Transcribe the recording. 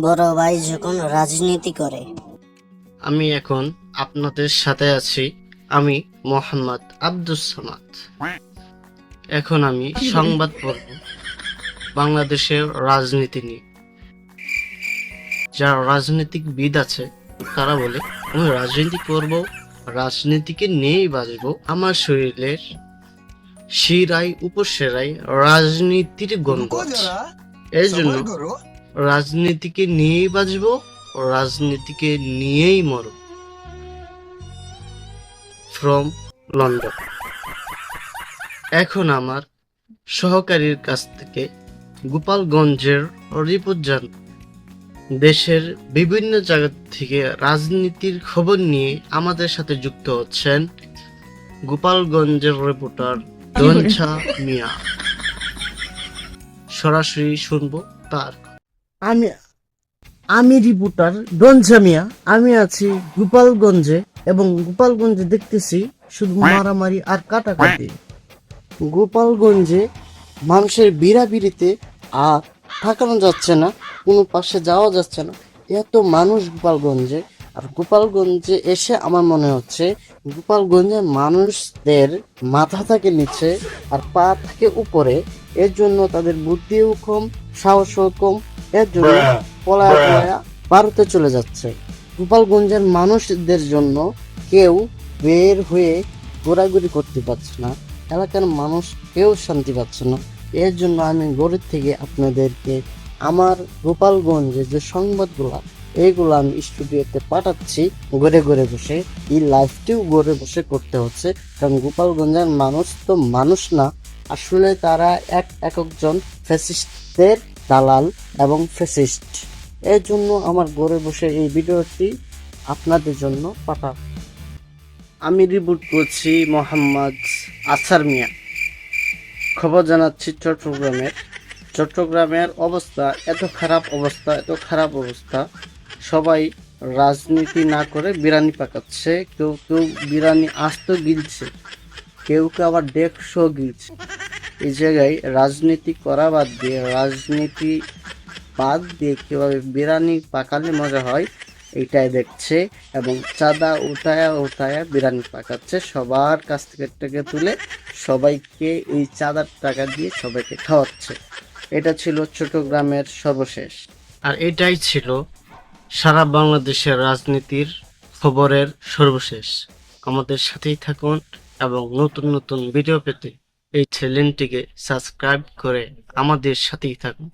বড় ভাই যখন রাজনীতি করে। আমি এখন আপনাদের সাথে আছি। আমি মোহাম্মদ আব্দুস সামাদ। এখন আমি সংবাদ পড়ব বাংলাদেশের রাজনীতি নিয়ে। যারা রাজনীতিকবিদ আছে তারা বলে আমি রাজনীতি করব, রাজনীতিকে নিয়েই বাঁচব। আমার শরীরের শিরায় উপশিরায় রাজনীতির গন্ধ আছে। এর জন্য রাজনীতিকে নিয়েই বাঁচব, রাজনীতিকে নিয়েই মরব। From London. এখন আমার সহকারীর কাছ থেকে গোপালগঞ্জের রিপোর্ট জান। দেশের বিভিন্ন জায়গা থেকে রাজনীতির খবর নিয়ে আমাদের সাথে যুক্ত হচ্ছেন গোপালগঞ্জের রিপোর্টার দনছা মিয়া। সরাসরি শুনবো তার। আমি আমি রিপোর্টার ডনছা মিয়া। আমি আছি গোপালগঞ্জে এবং গোপালগঞ্জে দেখতেছি শুধু মারামারি আর কাটাকাটি। গোপালগঞ্জে মানুষের বিড়াবিড়িতে আর থাকানো যাচ্ছে না, কোনো পাশে যাওয়া যাচ্ছে না, এত মানুষ গোপালগঞ্জে। আর গোপালগঞ্জে এসে আমার মনে হচ্ছে গোপালগঞ্জের মানুষদের মাথা থাকে নিচে আর পা থাকে উপরে। এর জন্য তাদের বুদ্ধিও কম, সাহসও কম। এর জন্য পলায়া পলায়া ভারতে চলে যাচ্ছে। গোপালগঞ্জের মানুষদের জন্য কেউ বের হয়ে ঘোরাঘুরি করতে পারছে না, এলাকার মানুষ কেউ শান্তি পাচ্ছে না। এর জন্য আমি গড়ের থেকে আপনাদেরকে আমার গোপালগঞ্জে যে সংবাদগুলো এইগুলো আমি স্টুডিওতে পাঠাচ্ছি ঘরে ঘরে বসে। এই লাইভটিও ঘরে বসে করতে হচ্ছে, কারণ গোপালগঞ্জের মানুষ তো মানুষ না, আসলে তারা একজন ফ্যাসিস্টদের দালাল এবং ফ্যাসিস্ট। এর জন্য আমার ঘরে বসে এই ভিডিওটি আপনাদের জন্য পাঠা। আমি রিপোর্ট করছি মোহাম্মদ আসার মিয়া। খবর জানাচ্ছি চট্টগ্রামের অবস্থা এত খারাপ অবস্থা। সবাই রাজনীতি না করে বিরিয়ানি পাকাচ্ছে। কেউ কেউ বিরিয়ানি আস্ত গিলছে, কেউ কেউ আবার 150 গিলছে। এই জায়গায় রাজনীতি করা বাদ দিয়ে কিভাবে বিরিয়ানি পাকালে মজা হয় এইটাই দেখছে, এবং চাঁদা উঠায়া বিরিয়ানি পাকাচ্ছে। সবার কাছ থেকে টাকা তুলে সবাইকে এই চাঁদার টাকা দিয়ে সবাইকে খাওয়াচ্ছে। এটা ছিল চট্টগ্রামের সর্বশেষ, আর এটাই ছিল সারা বাংলাদেশের রাজনীতির খবরের সর্বশেষ। আমাদের সাথেই থাকুন এবং নতুন নতুন ভিডিও পেতে এই চ্যানেলটিকে সাবস্ক্রাইব করে আমাদের সাথেই থাকুন।